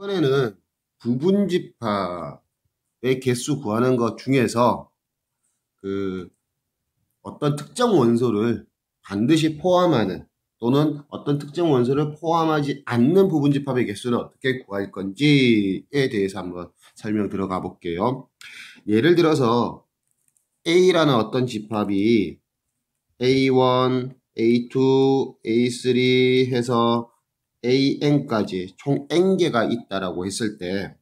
이번에는 부분집합의 개수 구하는 것 중에서 어떤 특정 원소를 반드시 포함하는 또는 어떤 특정 원소를 포함하지 않는 부분집합의 개수는 어떻게 구할 건지에 대해서 한번 설명 들어가 볼게요. 예를 들어서 A라는 어떤 집합이 A1, A2, A3 해서 AN까지 총 N개가 있다라고 했을 때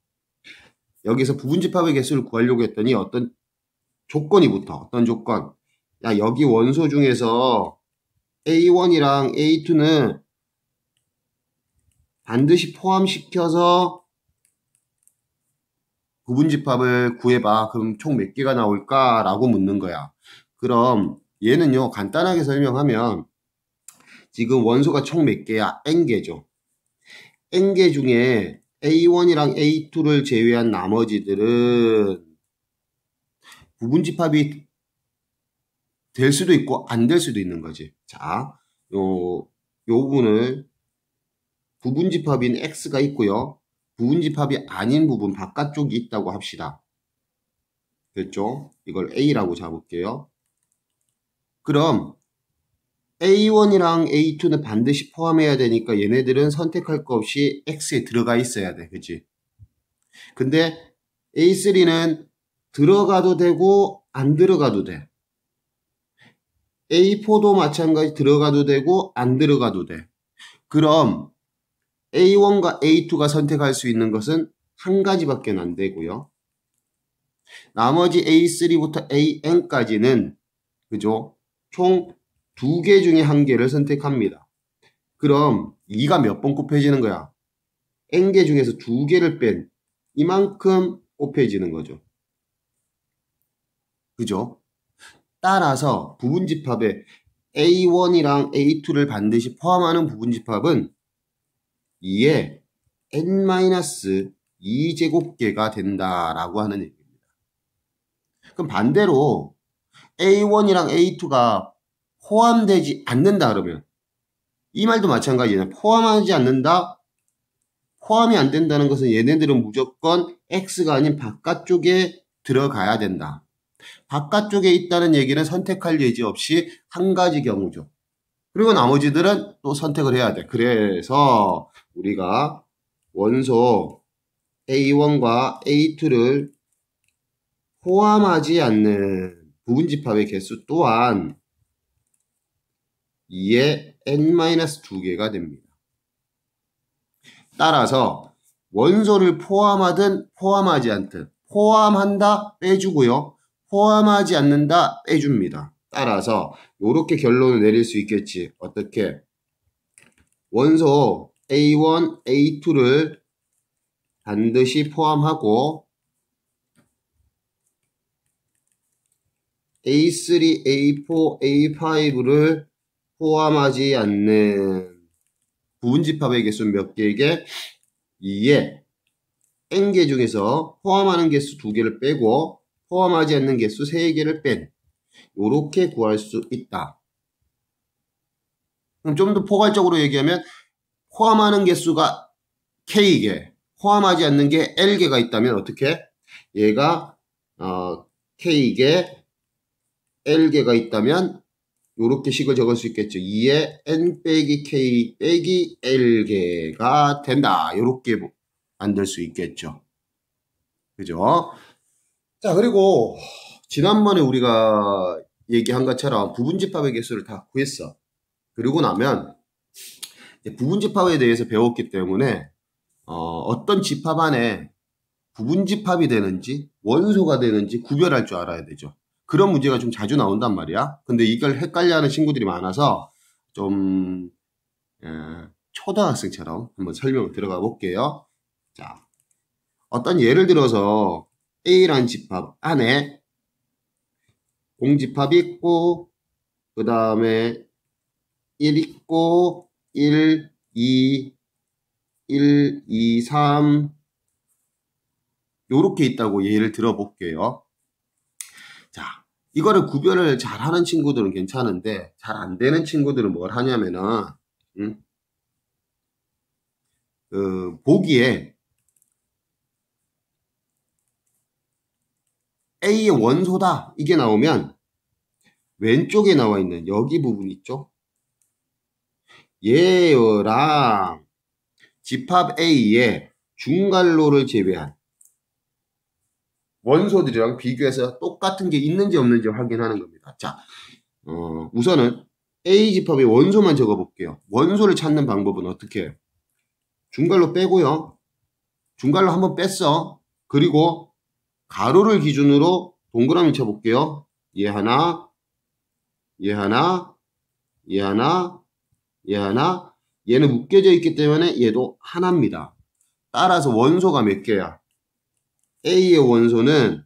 여기서 부분집합의 개수를 구하려고 했더니 어떤 조건이 붙어. 어떤 조건? 야, 여기 원소 중에서 A1이랑 A2는 반드시 포함시켜서 부분집합을 구해봐. 그럼 총 몇 개가 나올까? 라고 묻는 거야. 그럼 얘는요, 간단하게 설명하면 지금 원소가 총 몇 개야? N개죠. N개 중에 A1이랑 A2를 제외한 나머지들은 부분집합이 될 수도 있고 안 될 수도 있는 거지. 자, 요 부분을 부분집합인 X가 있고요. 부분집합이 아닌 부분 바깥쪽이 있다고 합시다. 됐죠? 이걸 A라고 잡을게요. 그럼 A1이랑 A2는 반드시 포함해야 되니까 얘네들은 선택할 거 없이 X에 들어가 있어야 돼. 그치? 근데 A3는 들어가도 되고 안 들어가도 돼. A4도 마찬가지 들어가도 되고 안 들어가도 돼. 그럼 A1과 A2가 선택할 수 있는 것은 한 가지밖에 안 되고요. 나머지 A3부터 AN까지는 그죠? 총 2개 중에 한 개를 선택합니다. 그럼 2가 몇 번 곱해지는 거야? N개 중에서 2개를 뺀 이만큼 곱해지는 거죠. 그죠? 따라서 부분집합에 A1이랑 A2를 반드시 포함하는 부분집합은 2에 N-2제곱계가 된다라고 하는 얘기입니다. 그럼 반대로 A1이랑 A2가 포함되지 않는다 그러면 이 말도 마찬가지예요. 포함하지 않는다? 포함이 안 된다는 것은 얘네들은 무조건 X가 아닌 바깥쪽에 들어가야 된다. 바깥쪽에 있다는 얘기는 선택할 여지 없이 한 가지 경우죠. 그리고 나머지들은 또 선택을 해야 돼. 그래서 우리가 원소 A1과 A2를 포함하지 않는 부분집합의 개수 또한 2의 N-2개가 됩니다. 따라서 원소를 포함하든 포함하지 않든 포함한다 빼주고요. 포함하지 않는다 빼줍니다. 따라서 이렇게 결론을 내릴 수 있겠지. 어떻게? 원소 A1, A2를 반드시 포함하고 A3, A4, A5를 포함하지 않는 부분집합의 개수는 몇 개에게? 2에 N개 중에서 포함하는 개수 2개를 빼고 포함하지 않는 개수 3개를 뺀 요렇게 구할 수 있다. 그럼 좀 더 포괄적으로 얘기하면 포함하는 개수가 K개, 포함하지 않는 게 L개가 있다면 어떻게? 얘가 K개, L개가 있다면 요렇게 식을 적을 수 있겠죠. 2에 N 빼기 K 빼기 L개가 된다. 요렇게 만들 수 있겠죠. 그죠? 자, 그리고 지난번에 우리가 얘기한 것처럼 부분집합의 개수를 다 구했어. 그리고 나면 부분집합에 대해서 배웠기 때문에 어떤 집합 안에 부분집합이 되는지 원소가 되는지 구별할 줄 알아야 되죠. 그런 문제가 좀 자주 나온단 말이야. 근데 이걸 헷갈려하는 친구들이 많아서 좀 초등학생처럼 한번 설명을 들어가 볼게요. 자, 어떤 예를 들어서 A라는 집합 안에 공집합이 있고 그 다음에 1 있고 1, 2, 1, 2, 3 요렇게 있다고 예를 들어 볼게요. 자, 이거를 구별을 잘하는 친구들은 괜찮은데 잘 안 되는 친구들은 뭘 하냐면은 보기에 A의 원소다 이게 나오면 왼쪽에 나와 있는 여기 부분 있죠? 얘랑 집합 A의 중괄호를 제외한 원소들이랑 비교해서 똑같은 게 있는지 없는지 확인하는 겁니다. 자, 우선은 A 집합의 원소만 적어볼게요. 원소를 찾는 방법은 어떻게 해요? 중괄호 빼고요. 중괄호 한번 뺐어. 그리고 가로를 기준으로 동그라미 쳐볼게요. 얘 하나, 얘 하나, 얘 하나, 얘 하나. 얘는 묶여져 있기 때문에 얘도 하나입니다. 따라서 원소가 몇 개야? A의 원소는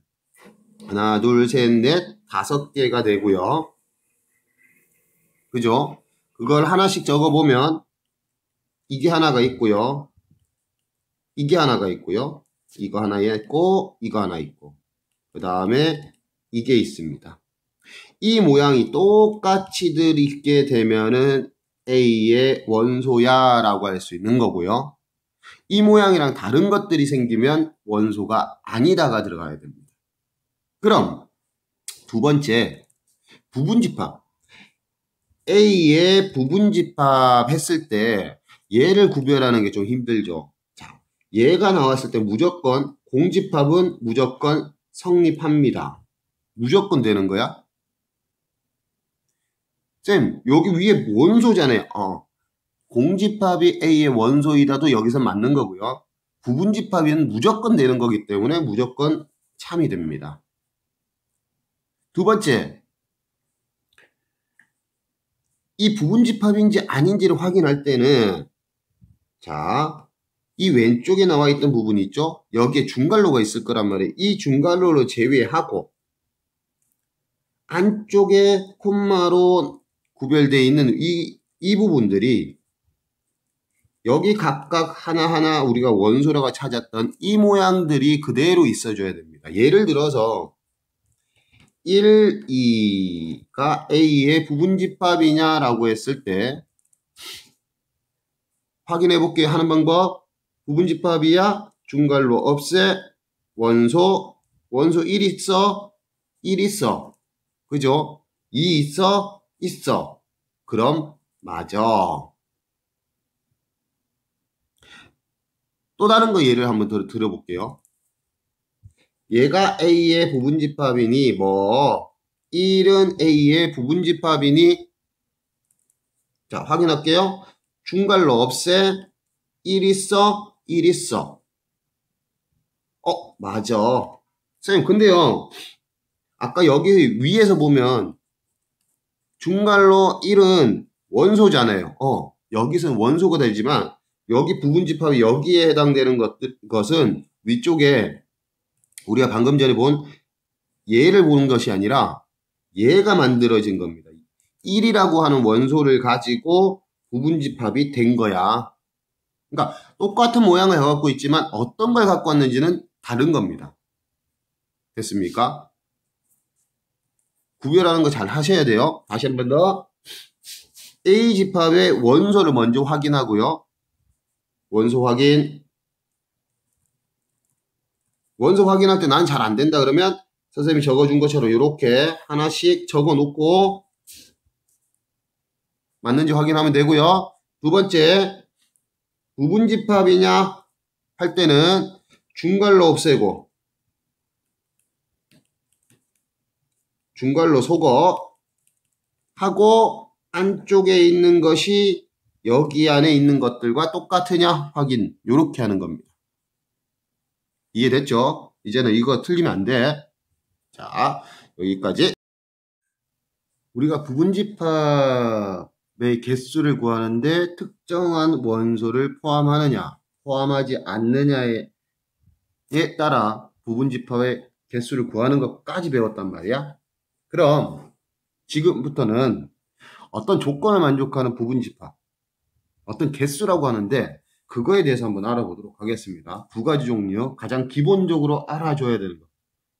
하나, 둘, 셋, 넷, 5개가 되고요. 그죠? 그걸 하나씩 적어보면 이게 하나가 있고요. 이게 하나가 있고요. 이거 하나 있고 이거 하나 있고 그 다음에 이게 있습니다. 이 모양이 똑같이들 있게 되면은 A의 원소야 라고 할 수 있는 거고요. 이 모양이랑 다른 것들이 생기면 원소가 아니다가 들어가야 됩니다. 그럼 두 번째 부분집합. A의 부분집합 했을 때 얘를 구별하는 게 좀 힘들죠. 자, 얘가 나왔을 때 무조건 공집합은 무조건 성립합니다. 무조건 되는 거야? 쌤, 여기 위에 원소잖아요. 공집합이 A의 원소이라도 여기서 맞는 거고요. 부분집합은 무조건 되는 거기 때문에 무조건 참이 됩니다. 두 번째, 이 부분집합인지 아닌지를 확인할 때는 자, 이 왼쪽에 나와 있던 부분이 있죠? 여기에 중괄호가 있을 거란 말이에요. 이 중괄호를 제외하고 안쪽에 콤마로 구별되어 있는 이 부분들이 여기 각각 하나하나 우리가 원소라고 찾았던 이 모양들이 그대로 있어줘야 됩니다. 예를 들어서 1, 2가 A의 부분집합이냐라고 했을 때 확인해 볼게요. 하는 방법. 부분집합이야. 중괄호 없애. 원소 1 있어. 1 있어. 그죠? 2 있어. 있어. 그럼 맞아. 또 다른 거 예를 한번 더 들어볼게요. 얘가 A의 부분집합이니 뭐 1은 A의 부분집합이니 자 확인할게요. 중괄호 없애 1 있어 1 있어. 맞아. 선생님 근데요 아까 여기 위에서 보면 중괄호 1은 원소잖아요. 여기서는 원소가 되지만 여기 부분집합이 여기에 해당되는 것은 위쪽에 우리가 방금 전에 본 얘를 보는 것이 아니라 얘가 만들어진 겁니다. 1이라고 하는 원소를 가지고 부분집합이 된 거야. 그러니까 똑같은 모양을 갖고 있지만 어떤 걸 갖고 왔는지는 다른 겁니다. 됐습니까? 구별하는 거 잘 하셔야 돼요. 다시 한 번 더. A집합의 원소를 먼저 확인하고요. 원소 확인. 원소 확인할 때 난 잘 안 된다 그러면 선생님이 적어준 것처럼 이렇게 하나씩 적어 놓고 맞는지 확인하면 되고요. 두 번째, 부분집합이냐 할 때는 중괄호 없애고 중괄호 속어 하고 안쪽에 있는 것이 여기 안에 있는 것들과 똑같으냐 확인. 이렇게 하는 겁니다. 이해됐죠? 이제는 이거 틀리면 안 돼. 자, 여기까지. 우리가 부분집합의 개수를 구하는데 특정한 원소를 포함하느냐, 포함하지 않느냐에 따라 부분집합의 개수를 구하는 것까지 배웠단 말이야. 그럼 지금부터는 어떤 조건을 만족하는 부분집합, 어떤 개수라고 하는데 그거에 대해서 한번 알아보도록 하겠습니다. 두 가지 종류, 가장 기본적으로 알아줘야 되는 거.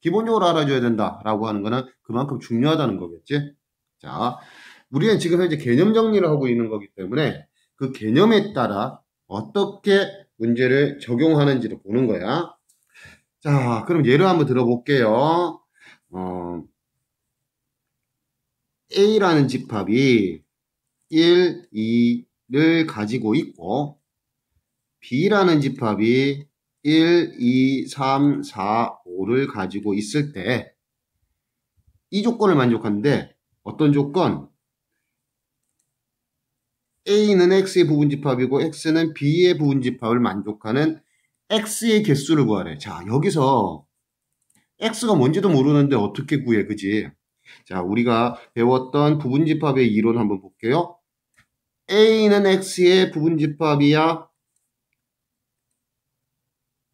기본적으로 알아줘야 된다라고 하는 거는 그만큼 중요하다는 거겠지. 자, 우리는 지금 현재 개념 정리를 하고 있는 거기 때문에 그 개념에 따라 어떻게 문제를 적용하는지를 보는 거야. 자, 그럼 예를 한번 들어볼게요. A라는 집합이 1, 2를 가지고 있고 B라는 집합이 1, 2, 3, 4, 5를 가지고 있을 때 이 조건을 만족하는데 어떤 조건? A는 X의 부분집합이고 X는 B의 부분집합을 만족하는 X의 개수를 구하래. 자, 여기서 X가 뭔지도 모르는데 어떻게 구해, 그지? 자, 우리가 배웠던 부분집합의 이론 한번 볼게요. A는 X의 부분집합이야.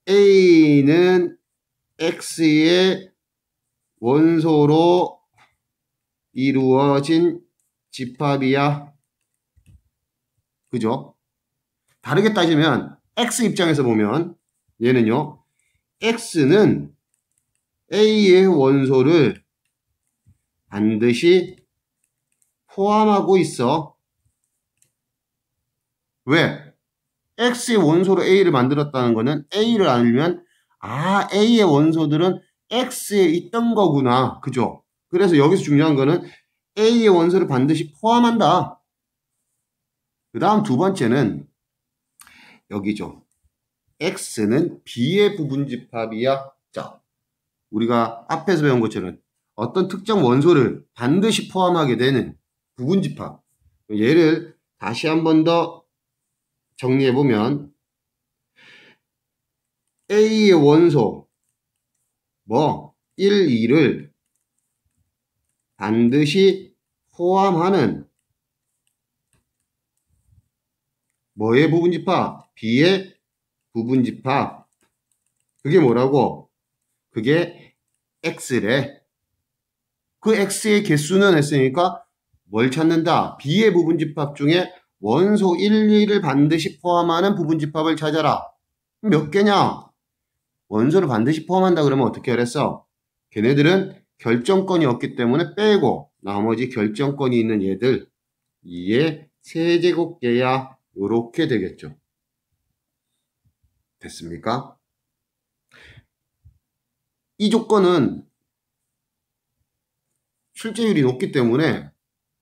A는 X의 원소로 이루어진 집합이야. 그죠? 다르게 따지면 X 입장에서 보면 얘는요. X는 A의 원소를 반드시 포함하고 있어. 왜? X의 원소로 A를 만들었다는 거는 A를 알면 A의 원소들은 X에 있던 거구나. 그죠? 그래서 여기서 중요한 거는 A의 원소를 반드시 포함한다. 그 다음 두 번째는 여기죠. X는 B의 부분집합이야. 자, 우리가 앞에서 배운 것처럼 어떤 특정 원소를 반드시 포함하게 되는 부분집합. 얘를 다시 한 번 더 정리해보면 A의 원소 1, 2를 반드시 포함하는 뭐의 부분집합? B의 부분집합. 그게 뭐라고? 그게 X래. 그 X의 개수는 했으니까 뭘 찾는다? B의 부분집합 중에 원소 1, 2를 반드시 포함하는 부분집합을 찾아라. 몇 개냐? 원소를 반드시 포함한다 그러면 어떻게 하랬어? 걔네들은 결정권이 없기 때문에 빼고 나머지 결정권이 있는 얘들 2의 세제곱계야. 요렇게 되겠죠. 됐습니까? 이 조건은 출제율이 높기 때문에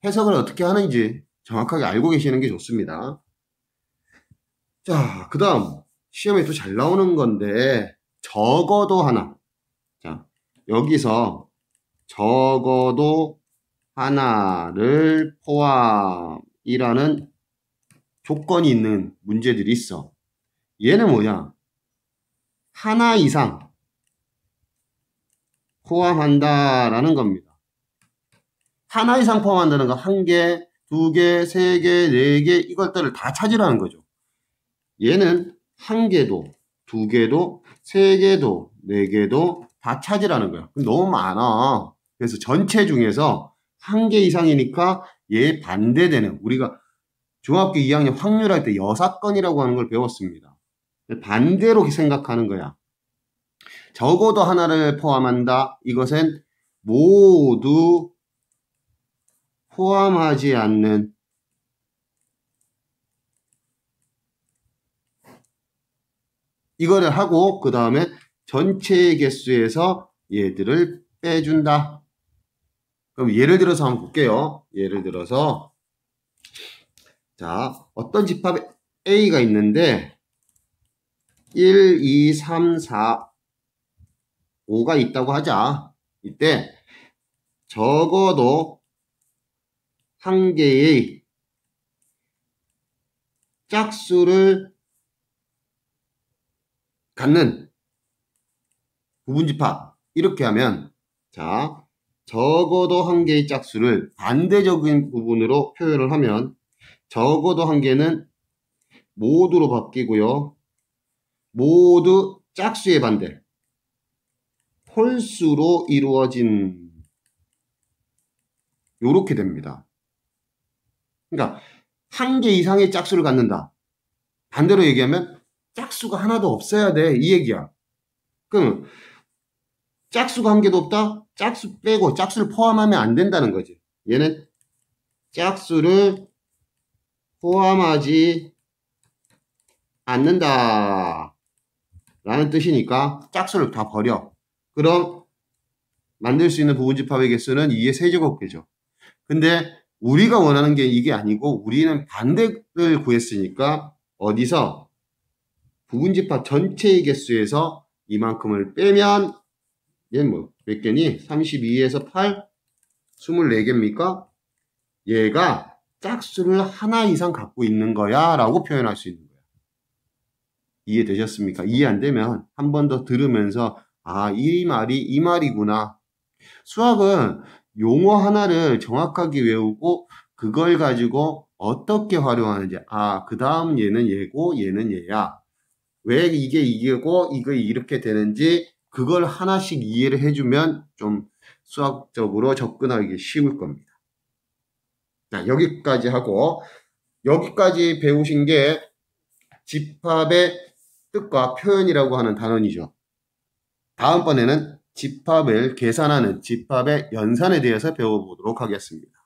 해석을 어떻게 하는지 정확하게 알고 계시는 게 좋습니다. 자, 그 다음 시험에 또 잘 나오는 건데 적어도 하나. 자, 여기서 적어도 하나를 포함이라는 조건이 있는 문제들이 있어. 얘는 뭐냐? 하나 이상 포함한다라는 겁니다. 하나 이상 포함한다는 거 한 개, 두 개, 세 개, 네 개 이것들을 다 찾으라는 거죠. 얘는 한 개도, 두 개도, 세 개도, 네 개도 다 찾으라는 거야. 너무 많아. 그래서 전체 중에서 한 개 이상이니까 얘 반대되는 우리가 중학교 2학년 확률할 때 여사건이라고 하는 걸 배웠습니다. 반대로 생각하는 거야. 적어도 하나를 포함한다. 이것은 모두 포함하지 않는 이거를 하고 그 다음에 전체 개수에서 얘들을 빼준다. 그럼 예를 들어서 한번 볼게요. 예를 들어서 자, 어떤 집합 A가 있는데 1, 2, 3, 4, 5가 있다고 하자. 이때 적어도 한 개의 짝수를 갖는 부분집합 이렇게 하면 자 적어도 한 개의 짝수를 반대적인 부분으로 표현을 하면 적어도 한 개는 모두로 바뀌고요. 모두 짝수의 반대 홀수로 이루어진 요렇게 됩니다. 그러니까 한 개 이상의 짝수를 갖는다. 반대로 얘기하면 짝수가 하나도 없어야 돼. 이 얘기야. 그럼 짝수가 한 개도 없다? 짝수 빼고 짝수를 포함하면 안 된다는 거지. 얘는 짝수를 포함하지 않는다 라는 뜻이니까 짝수를 다 버려. 그럼 만들 수 있는 부분집합의 개수는 2의 세제곱개죠. 근데 우리가 원하는 게 이게 아니고 우리는 반대를 구했으니까 어디서 부분집합 전체의 개수에서 이만큼을 빼면 얘는 뭐 몇 개니? 32에서 8? 24개입니까? 얘가 짝수를 하나 이상 갖고 있는 거야 라고 표현할 수 있는 거야. 이해되셨습니까? 이해 안 되면 한 번 더 들으면서 아, 이 말이 이 말이구나. 수학은 용어 하나를 정확하게 외우고 그걸 가지고 어떻게 활용하는지 아, 그 다음 얘는 얘고 얘는 얘야. 왜 이게 이게고 이거 이렇게 되는지 그걸 하나씩 이해를 해주면 좀 수학적으로 접근하기 쉬울 겁니다. 자, 여기까지 하고 여기까지 배우신 게 집합의 뜻과 표현이라고 하는 단원이죠. 다음번에는 집합을 계산하는 집합의 연산에 대해서 배워보도록 하겠습니다.